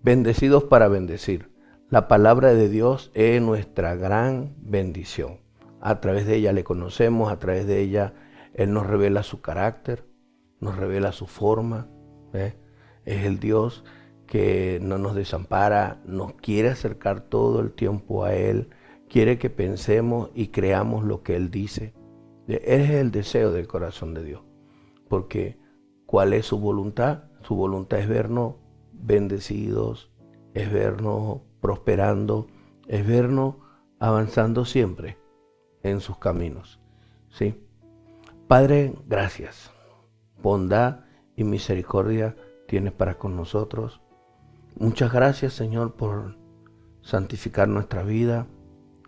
Bendecidos para bendecir. La palabra de Dios es nuestra gran bendición. A través de ella le conocemos, a través de ella Él nos revela su carácter, nos revela su forma. Es el Dios que no nos desampara, nos quiere acercar todo el tiempo a Él, quiere que pensemos y creamos lo que Él dice. Es el deseo del corazón de Dios, porque ¿cuál es su voluntad? Su voluntad es vernos bendecidos, es vernos prosperando, es vernos avanzando siempre en sus caminos. ¿Sí? Padre, gracias. Bondad y misericordia tienes para con nosotros. Muchas gracias, Señor, por santificar nuestra vida,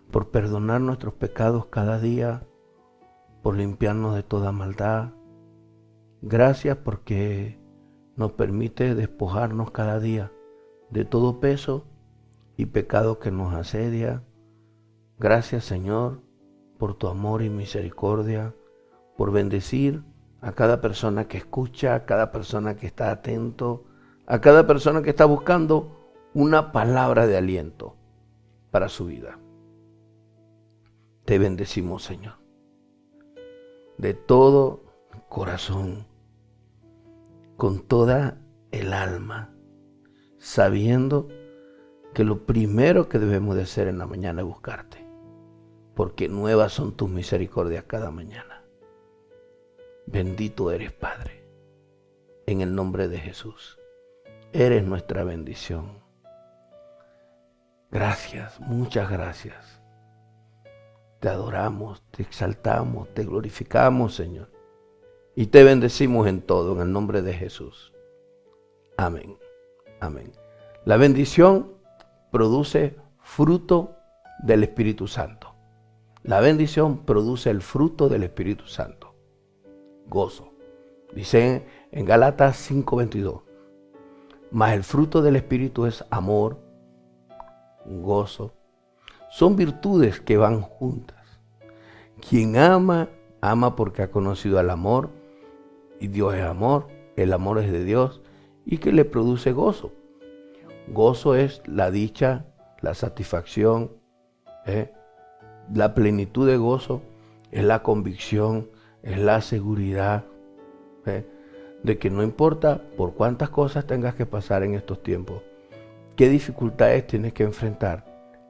por perdonar nuestros pecados cada día, por limpiarnos de toda maldad. Gracias porque nos permite despojarnos cada día de todo peso y pecado que nos asedia. Gracias, Señor, por tu amor y misericordia, por bendecir a cada persona que escucha, a cada persona que está atento, a cada persona que está buscando una palabra de aliento para su vida. Te bendecimos, Señor, de todo corazón, con toda el alma, sabiendo que lo primero que debemos de hacer en la mañana es buscarte, porque nuevas son tus misericordias cada mañana. Bendito eres, Padre, en el nombre de Jesús. Eres nuestra bendición. Gracias, muchas gracias. Te adoramos, te exaltamos, te glorificamos, Señor. Y te bendecimos en todo, en el nombre de Jesús. Amén. Amén. La bendición produce fruto del Espíritu Santo. La bendición produce el fruto del Espíritu Santo. Gozo. Dice en Gálatas 5:22. Mas el fruto del Espíritu es amor, gozo. Son virtudes que van juntas. Quien ama, ama porque ha conocido al amor. Y Dios es amor, el amor es de Dios y que le produce gozo. Gozo es la dicha, la satisfacción, la plenitud de gozo es la convicción, es la seguridad de que no importa por cuántas cosas tengas que pasar en estos tiempos, qué dificultades tienes que enfrentar,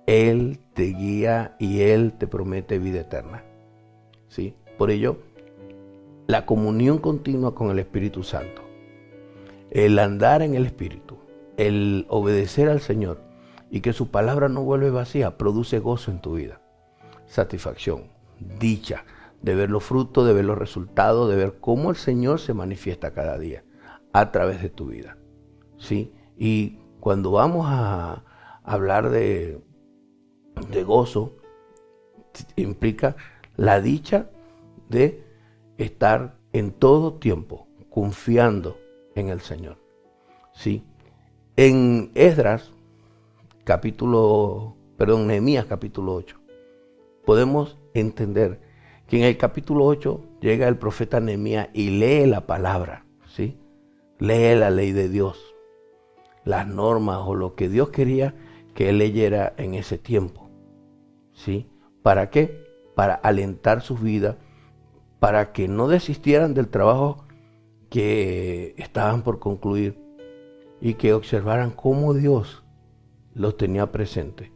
Él te guía y Él te promete vida eterna. ¿Sí? Por ello, la comunión continua con el Espíritu Santo, el andar en el Espíritu, el obedecer al Señor y que su palabra no vuelve vacía, produce gozo en tu vida, satisfacción, dicha de ver los frutos, de ver los resultados, de ver cómo el Señor se manifiesta cada día a través de tu vida. ¿Sí? Y cuando vamos a hablar de gozo, implica la dicha de estar en todo tiempo confiando en el Señor. ¿Sí? En Nehemías capítulo 8, podemos entender que en el capítulo 8 llega el profeta Nehemías y lee la palabra, ¿sí? Lee la ley de Dios, las normas o lo que Dios quería que él leyera en ese tiempo. ¿Sí? ¿Para qué? Para alentar sus vidas, para que no desistieran del trabajo que estaban por concluir y que observaran cómo Dios los tenía presentes,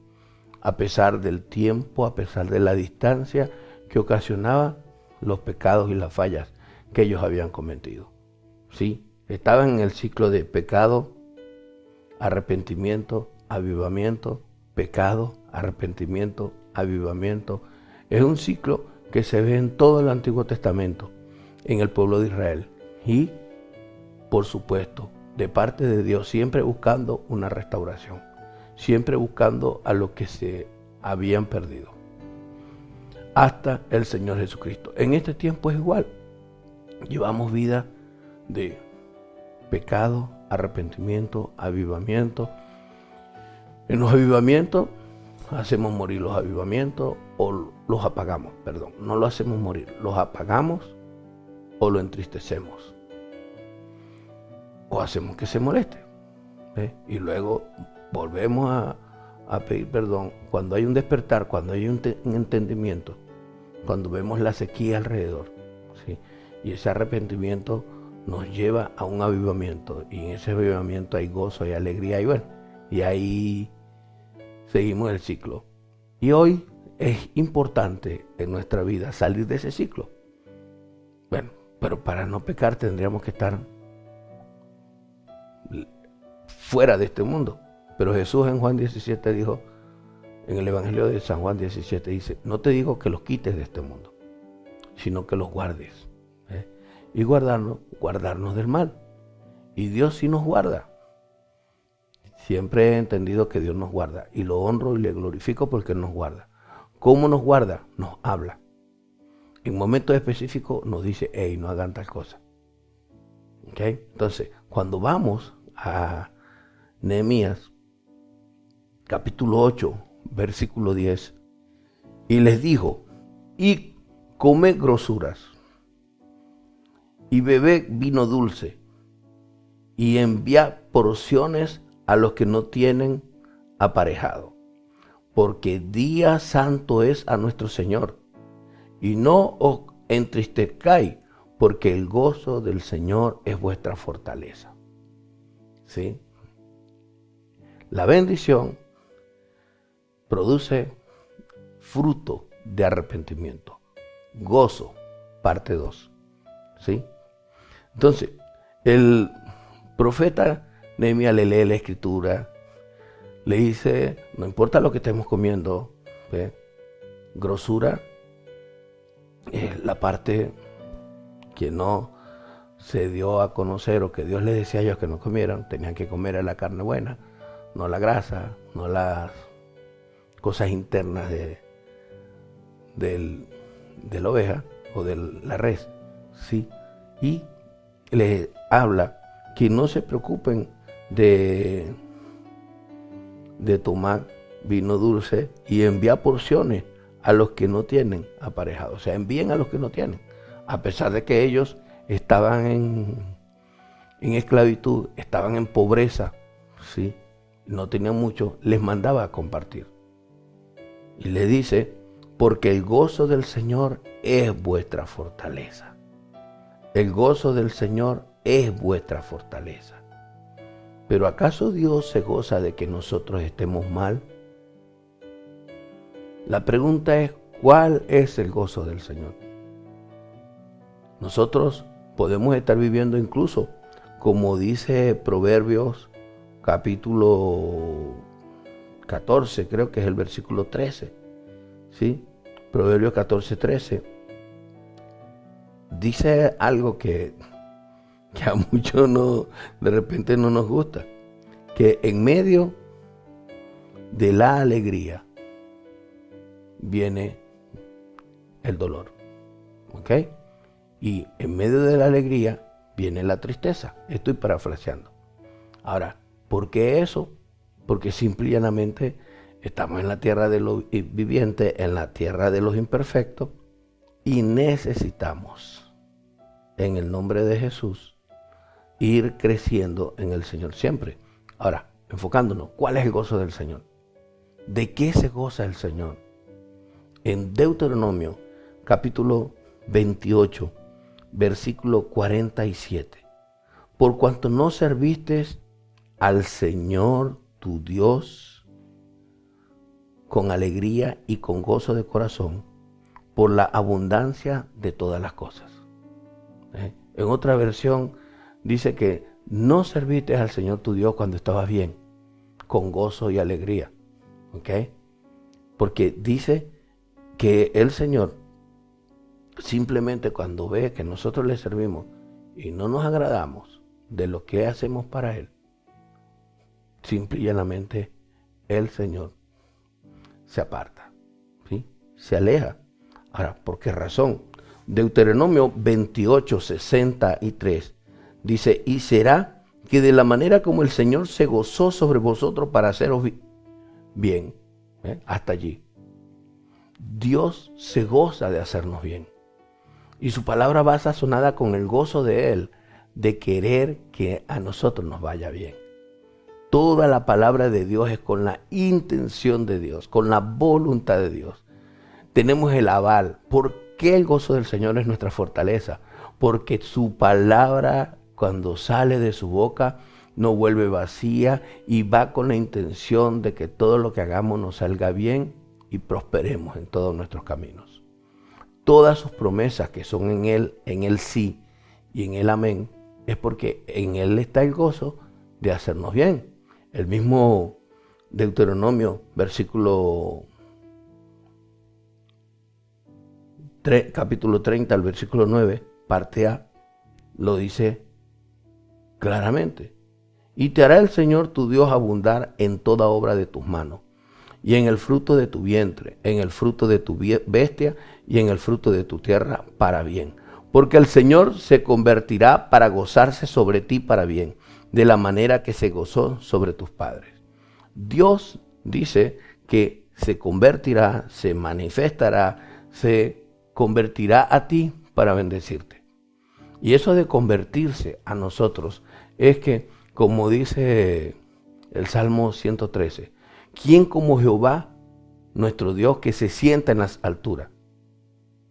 a pesar del tiempo, a pesar de la distancia que ocasionaba los pecados y las fallas que ellos habían cometido. ¿Sí? Estaban en el ciclo de pecado, arrepentimiento, avivamiento, pecado, arrepentimiento, avivamiento. Es un ciclo que se ve en todo el Antiguo Testamento, en el pueblo de Israel. Y, por supuesto, de parte de Dios, siempre buscando una restauración, siempre buscando a los que se habían perdido, hasta el Señor Jesucristo. En este tiempo es igual. Llevamos vida de pecado, arrepentimiento, avivamiento. En los avivamientos hacemos morir los avivamientos o los apagamos, no lo hacemos morir, los apagamos o lo entristecemos o hacemos que se moleste. Y luego volvemos a pedir perdón cuando hay un despertar, cuando hay un entendimiento, cuando vemos la sequía alrededor, ¿sí? Y ese arrepentimiento nos lleva a un avivamiento, y en ese avivamiento hay gozo, hay alegría, y bueno, y ahí seguimos el ciclo. Y hoy es importante en nuestra vida salir de ese ciclo. Bueno, pero para no pecar tendríamos que estar fuera de este mundo. Pero Jesús en Juan 17 dijo, en el Evangelio de San Juan 17 dice, no te digo que los quites de este mundo, sino que los guardes. Y guardarnos del mal. Y Dios sí nos guarda. Siempre he entendido que Dios nos guarda, y lo honro y le glorifico porque Él nos guarda. ¿Cómo nos guarda? Nos habla. En momentos específicos nos dice, hey, no hagan tal cosa. ¿Okay? Entonces, cuando vamos a Nehemías, capítulo 8, versículo 10, y les dijo, y comed grosuras, y bebed vino dulce, y enviad porciones a los que no tienen aparejado, porque día santo es a nuestro Señor, y no os entristezcáis, porque el gozo del Señor es vuestra fortaleza. ¿Sí? La bendición produce fruto de arrepentimiento. Gozo, parte 2. ¿Sí? Entonces, el profeta Nehemías le lee la escritura, le dice, no importa lo que estemos comiendo, ¿ve? Grosura es la parte que no se dio a conocer, o que Dios les decía a ellos que no comieran. Tenían que comer la carne buena, no la grasa, no las cosas internas de la oveja o de la res, ¿sí? Y les habla que no se preocupen de tomar vino dulce, y enviar porciones a los que no tienen aparejado. O sea, envíen a los que no tienen. A pesar de que ellos estaban en esclavitud, estaban en pobreza, ¿sí? No tenían mucho, les mandaba a compartir. Y le dice, porque el gozo del Señor es vuestra fortaleza. El gozo del Señor es vuestra fortaleza. ¿Pero acaso Dios se goza de que nosotros estemos mal? La pregunta es, ¿cuál es el gozo del Señor? Nosotros podemos estar viviendo incluso, como dice Proverbios capítulo 14, creo que es el versículo 13, ¿sí? Proverbios 14, 13. Dice algo que a muchos de repente no nos gusta, que en medio de la alegría viene el dolor, ¿ok? Y en medio de la alegría viene la tristeza. Estoy parafraseando. Ahora, ¿por qué eso? Porque simple y llanamente estamos en la tierra de los vivientes, en la tierra de los imperfectos, y necesitamos, en el nombre de Jesús, ir creciendo en el Señor siempre. Ahora, enfocándonos, ¿cuál es el gozo del Señor? ¿De qué se goza el Señor? En Deuteronomio, capítulo 28, versículo 47. Por cuanto no serviste al Señor tu Dios con alegría y con gozo de corazón, por la abundancia de todas las cosas. En otra versión dice que no serviste al Señor tu Dios cuando estabas bien, con gozo y alegría. ¿Ok? Porque dice que el Señor simplemente cuando ve que nosotros le servimos y no nos agradamos de lo que hacemos para Él, simple y llanamente el Señor se aparta, ¿sí? Se aleja. Ahora, ¿por qué razón? Deuteronomio 28, 63 dice, y será que de la manera como el Señor se gozó sobre vosotros para haceros bien, hasta allí, Dios se goza de hacernos bien. Y su palabra va sazonada con el gozo de Él, de querer que a nosotros nos vaya bien. Toda la palabra de Dios es con la intención de Dios, con la voluntad de Dios. Tenemos el aval. ¿Por qué el gozo del Señor es nuestra fortaleza? Porque su palabra, cuando sale de su boca, no vuelve vacía y va con la intención de que todo lo que hagamos nos salga bien y prosperemos en todos nuestros caminos. Todas sus promesas que son en Él sí y en Él amén, es porque en Él está el gozo de hacernos bien. El mismo Deuteronomio, capítulo 30, al versículo 9, parte A, lo dice claramente. Y te hará el Señor tu Dios abundar en toda obra de tus manos, y en el fruto de tu vientre, en el fruto de tu bestia y en el fruto de tu tierra para bien. Porque el Señor se convertirá para gozarse sobre ti para bien, de la manera que se gozó sobre tus padres. Dios dice que se convertirá, se manifestará, se convertirá a ti para bendecirte. Y eso de convertirse a nosotros es que, como dice el Salmo 113, ¿quién como Jehová, nuestro Dios, que se sienta en las alturas?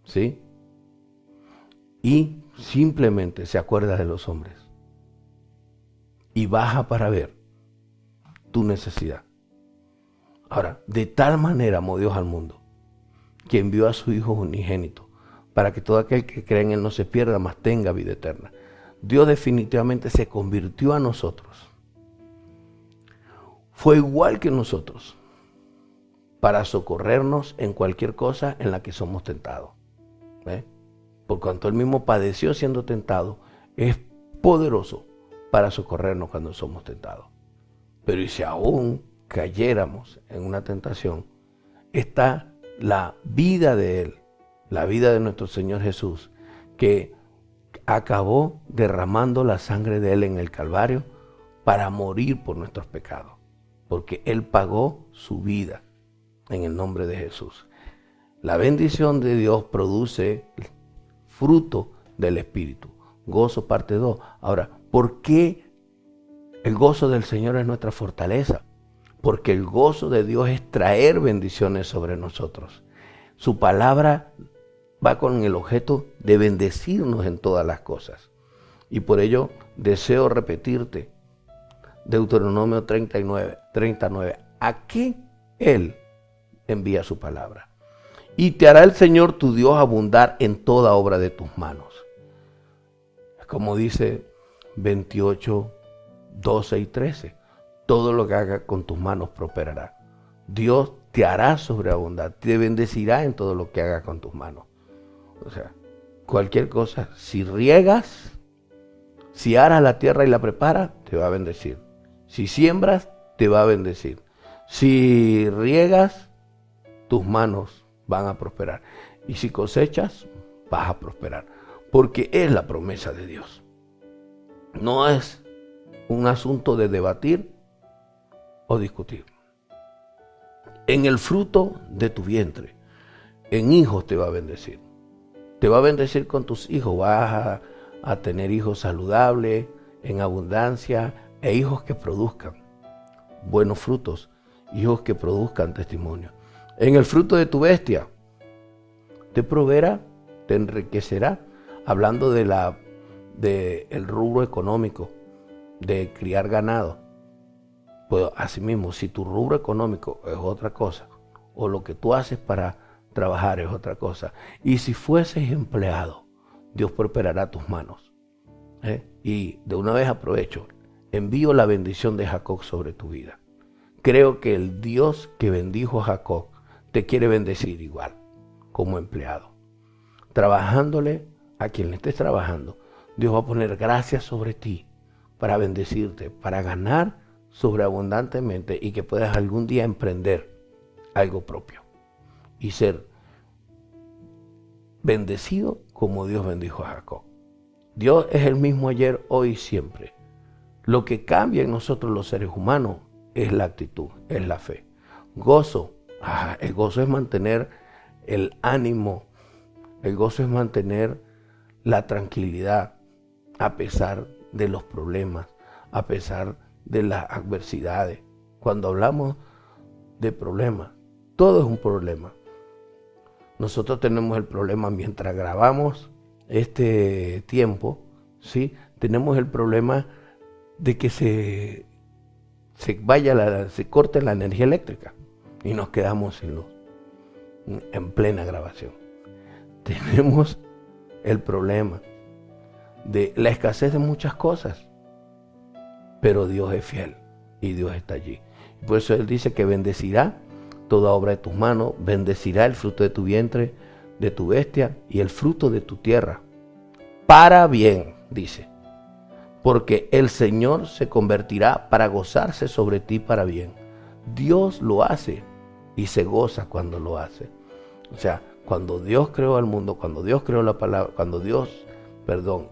¿Sí? Y simplemente se acuerda de los hombres y baja para ver tu necesidad. Ahora, de tal manera amó Dios al mundo, que envió a su Hijo unigénito, para que todo aquel que cree en Él no se pierda, mas tenga vida eterna. Dios definitivamente se convirtió a nosotros. Fue igual que nosotros, para socorrernos en cualquier cosa en la que somos tentados. Por cuanto Él mismo padeció siendo tentado, es poderoso para socorrernos cuando somos tentados. Pero y si aún cayéramos en una tentación, está la vida de Él, la vida de nuestro Señor Jesús, que acabó derramando la sangre de Él en el Calvario para morir por nuestros pecados, porque Él pagó su vida en el nombre de Jesús. La bendición de Dios produce fruto del Espíritu. Gozo parte 2. Ahora, ¿por qué el gozo del Señor es nuestra fortaleza? Porque el gozo de Dios es traer bendiciones sobre nosotros. Su palabra va con el objeto de bendecirnos en todas las cosas. Y por ello deseo repetirte Deuteronomio 39. Aquí Él envía su palabra. Y te hará el Señor tu Dios abundar en toda obra de tus manos. Como dice 28, 12 y 13. Todo lo que hagas con tus manos prosperará. Dios te hará sobreabundar, te bendecirá en todo lo que hagas con tus manos. O sea, cualquier cosa, si riegas, si aras la tierra y la preparas, te va a bendecir. Si siembras, te va a bendecir. Si riegas, tus manos van a prosperar. Y si cosechas, vas a prosperar. Porque es la promesa de Dios. No es un asunto de debatir o discutir. En el fruto de tu vientre, en hijos te va a bendecir. Te va a bendecir con tus hijos. Vas a tener hijos saludables, en abundancia, e hijos que produzcan buenos frutos, hijos que produzcan testimonio. En el fruto de tu bestia, te proveerá, te enriquecerá. Hablando de el rubro económico, de criar ganado. Pues asimismo, si tu rubro económico es otra cosa, o lo que tú haces para trabajar es otra cosa, y si fueses empleado, Dios prosperará tus manos. Y de una vez aprovecho, envío la bendición de Jacob sobre tu vida. Creo que el Dios que bendijo a Jacob te quiere bendecir igual, como empleado. Trabajándole a quien le estés trabajando, Dios va a poner gracias sobre ti para bendecirte, para ganar sobreabundantemente y que puedas algún día emprender algo propio y ser bendecido como Dios bendijo a Jacob. Dios es el mismo ayer, hoy y siempre. Lo que cambia en nosotros los seres humanos es la actitud, es la fe. Gozo. El gozo es mantener el ánimo. El gozo es mantener la tranquilidad a pesar de los problemas, a pesar de las adversidades. Cuando hablamos de problemas, todo es un problema. Nosotros tenemos el problema mientras grabamos este tiempo, ¿sí? Tenemos el problema de que se corte la energía eléctrica y nos quedamos sin luz en plena grabación. Tenemos el problema de la escasez de muchas cosas, pero Dios es fiel y Dios está allí. Por eso Él dice que bendecirá toda obra de tus manos, bendecirá el fruto de tu vientre, de tu bestia y el fruto de tu tierra, para bien, dice, porque el Señor se convertirá para gozarse sobre ti para bien. Dios lo hace y se goza cuando lo hace. O sea, cuando Dios creó al mundo, cuando Dios creó la palabra, cuando Dios,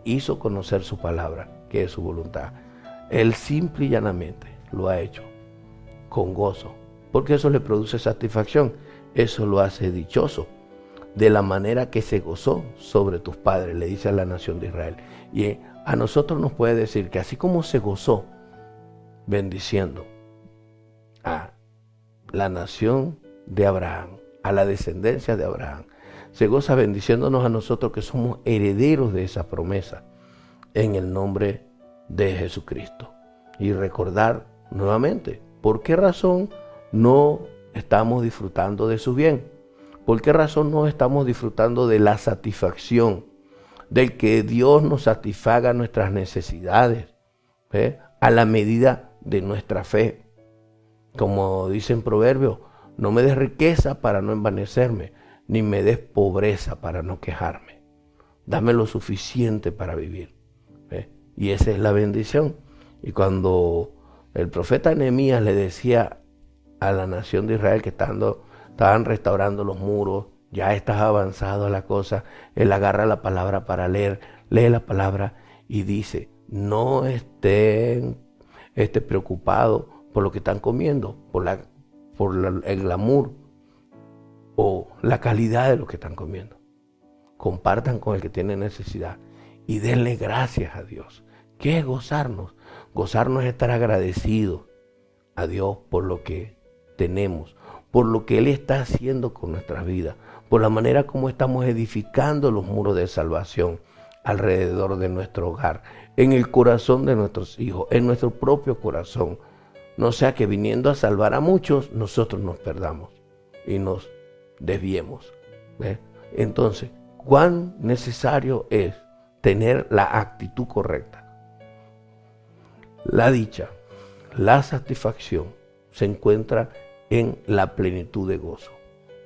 hizo conocer su palabra, que es su voluntad, Él simple y llanamente lo ha hecho con gozo, porque eso le produce satisfacción, eso lo hace dichoso, de la manera que se gozó sobre tus padres, le dice a la nación de Israel. Y a nosotros nos puede decir que así como se gozó bendiciendo a la nación de Abraham, a la descendencia de Abraham, se goza bendiciéndonos a nosotros que somos herederos de esa promesa en el nombre de Jesucristo. Y recordar nuevamente, ¿por qué razón no estamos disfrutando de su bien? ¿Por qué razón no estamos disfrutando de la satisfacción, del que Dios nos satisfaga nuestras necesidades, a la medida de nuestra fe? Como dice en Proverbios, no me des riqueza para no envanecerme, ni me des pobreza para no quejarme. Dame lo suficiente para vivir. Y esa es la bendición. Y cuando el profeta Nehemías le decía a la nación de Israel que estaban restaurando los muros, ya estás avanzado a la cosa, él agarra la palabra para leer, lee la palabra y dice, no estén preocupados por lo que están comiendo, por el glamour o la calidad de lo que están comiendo. Compartan con el que tiene necesidad y denle gracias a Dios. ¿Qué es gozarnos? Gozarnos es estar agradecidos a Dios por lo que tenemos, por lo que Él está haciendo con nuestras vidas, por la manera como estamos edificando los muros de salvación alrededor de nuestro hogar, en el corazón de nuestros hijos, en nuestro propio corazón. No sea que viniendo a salvar a muchos, nosotros nos perdamos y nos desviemos. Entonces, ¿cuán necesario es tener la actitud correcta? La dicha, la satisfacción se encuentra en la plenitud de gozo.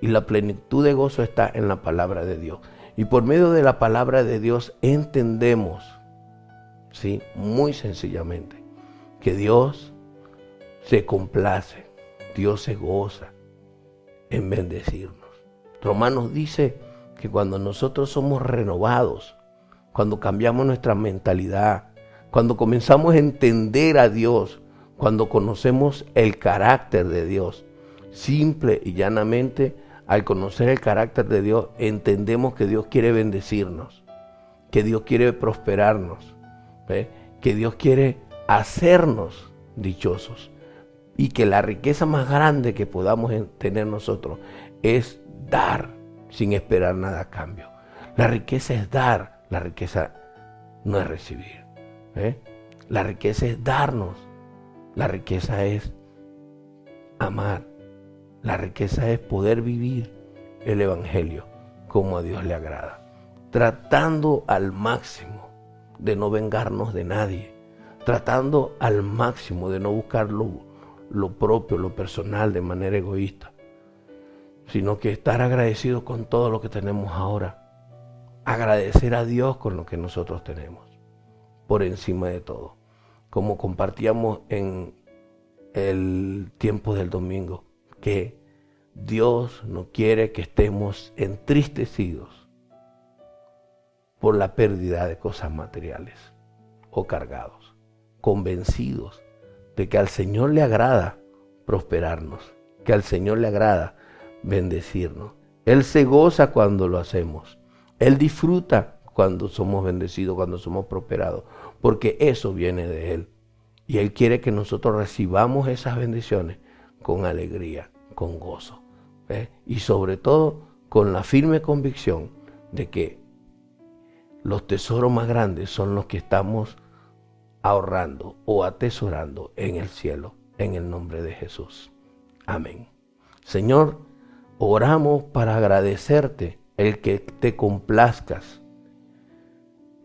Y la plenitud de gozo está en la palabra de Dios. Y por medio de la palabra de Dios entendemos, ¿sí?, muy sencillamente, que Dios se complace, Dios se goza en bendecirnos. Romanos dice que cuando nosotros somos renovados, cuando cambiamos nuestra mentalidad, cuando comenzamos a entender a Dios, cuando conocemos el carácter de Dios, simple y llanamente, al conocer el carácter de Dios, entendemos que Dios quiere bendecirnos, que Dios quiere prosperarnos, que Dios quiere hacernos dichosos y que la riqueza más grande que podamos tener nosotros es dar sin esperar nada a cambio. La riqueza es dar, la riqueza no es recibir. La riqueza es darnos, la riqueza es amar, la riqueza es poder vivir el Evangelio como a Dios le agrada, tratando al máximo de no vengarnos de nadie, tratando al máximo de no buscar lo propio, lo personal de manera egoísta, sino que estar agradecidos con todo lo que tenemos ahora, agradecer a Dios con lo que nosotros tenemos, por encima de todo, como compartíamos en el tiempo del domingo, que Dios no quiere que estemos entristecidos por la pérdida de cosas materiales o cargados, convencidos de que al Señor le agrada prosperarnos, que al Señor le agrada bendecirnos. Él se goza cuando lo hacemos, Él disfruta cuando somos bendecidos, cuando somos prosperados, porque eso viene de Él. Y Él quiere que nosotros recibamos esas bendiciones con alegría, con gozo. Y sobre todo con la firme convicción de que los tesoros más grandes son los que estamos ahorrando o atesorando en el cielo, en el nombre de Jesús. Amén. Señor, oramos para agradecerte el que te complazcas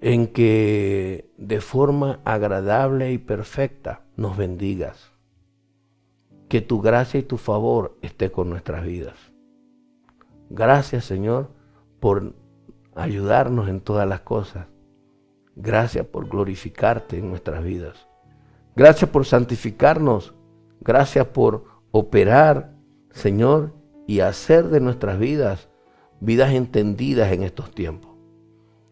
en que de forma agradable y perfecta nos bendigas. Que tu gracia y tu favor esté con nuestras vidas. Gracias, Señor, por ayudarnos en todas las cosas. Gracias por glorificarte en nuestras vidas. Gracias por santificarnos. Gracias por operar, Señor, y hacer de nuestras vidas entendidas en estos tiempos.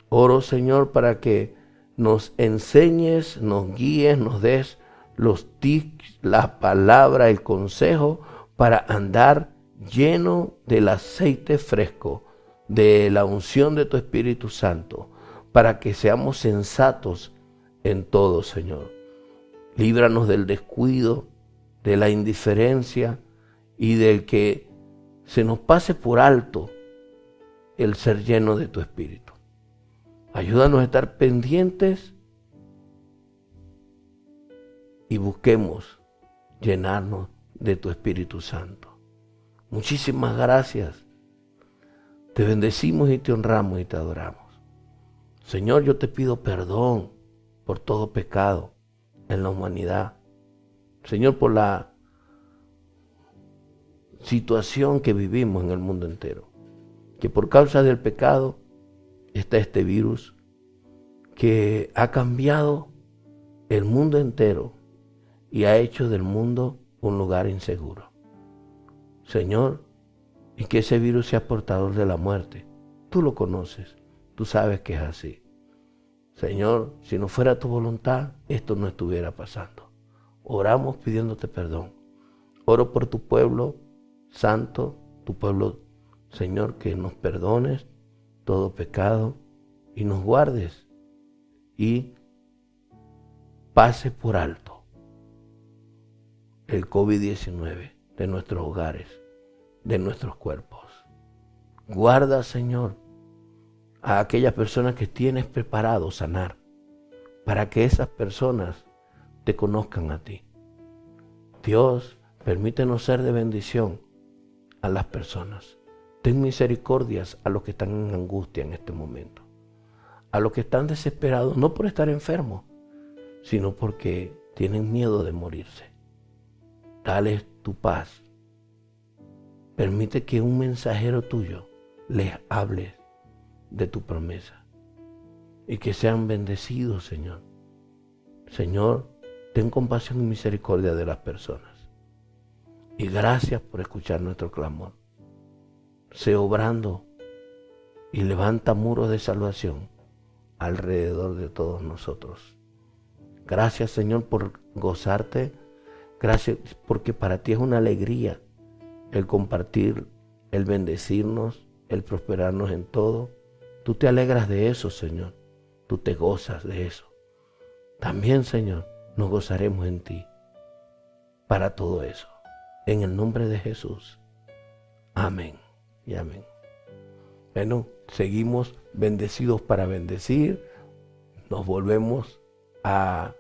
Oro, Señor, para que nos enseñes, nos guíes, nos des los tips, la palabra, el consejo para andar lleno del aceite fresco, de la unción de tu Espíritu Santo, para que seamos sensatos en todo, Señor. Líbranos del descuido, de la indiferencia y del que se nos pase por alto el ser lleno de tu Espíritu. Ayúdanos a estar pendientes y busquemos llenarnos de tu Espíritu Santo. Muchísimas gracias. Te bendecimos y te honramos y te adoramos. Señor, yo te pido perdón por todo pecado en la humanidad. Señor, por la situación que vivimos en el mundo entero. Que por causa del pecado está este virus que ha cambiado el mundo entero y ha hecho del mundo un lugar inseguro. Señor, y que ese virus sea portador de la muerte. Tú lo conoces, tú sabes que es así. Señor, si no fuera tu voluntad, esto no estuviera pasando. Oramos pidiéndote perdón. Oro por tu pueblo santo, tu pueblo, Señor, que nos perdones todo pecado y nos guardes y pase por alto el COVID-19 de nuestros hogares, de nuestros cuerpos. Guarda, Señor, a aquellas personas que tienes preparado sanar, para que esas personas te conozcan a ti. Dios, permítenos ser de bendición a las personas. Ten misericordias a los que están en angustia en este momento, a los que están desesperados, no por estar enfermos, sino porque tienen miedo de morirse. Dales tu paz. Permite que un mensajero tuyo les hable de tu promesa y que sean bendecidos, Señor. Señor, ten compasión y misericordia de las personas. Y gracias por escuchar nuestro clamor. Sé obrando y levanta muros de salvación alrededor de todos nosotros. Gracias, Señor, por gozarte. Gracias porque para ti es una alegría el compartir, el bendecirnos, el prosperarnos en todo. Tú te alegras de eso, Señor. Tú te gozas de eso. También, Señor, nos gozaremos en ti para todo eso. En el nombre de Jesús. Amén y amén. Bueno, seguimos bendecidos para bendecir. Nos volvemos a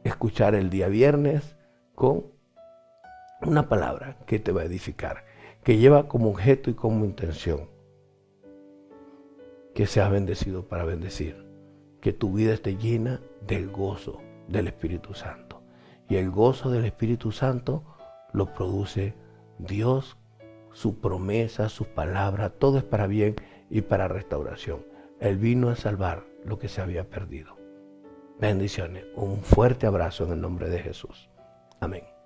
escuchar el día viernes con una palabra que te va a edificar, que lleva como objeto y como intención que seas bendecido para bendecir, que tu vida esté llena del gozo del Espíritu Santo. Y el gozo del Espíritu Santo lo produce Dios, su promesa, sus palabras, todo es para bien y para restauración. Él vino a salvar lo que se había perdido. Bendiciones, un fuerte abrazo en el nombre de Jesús. Amén.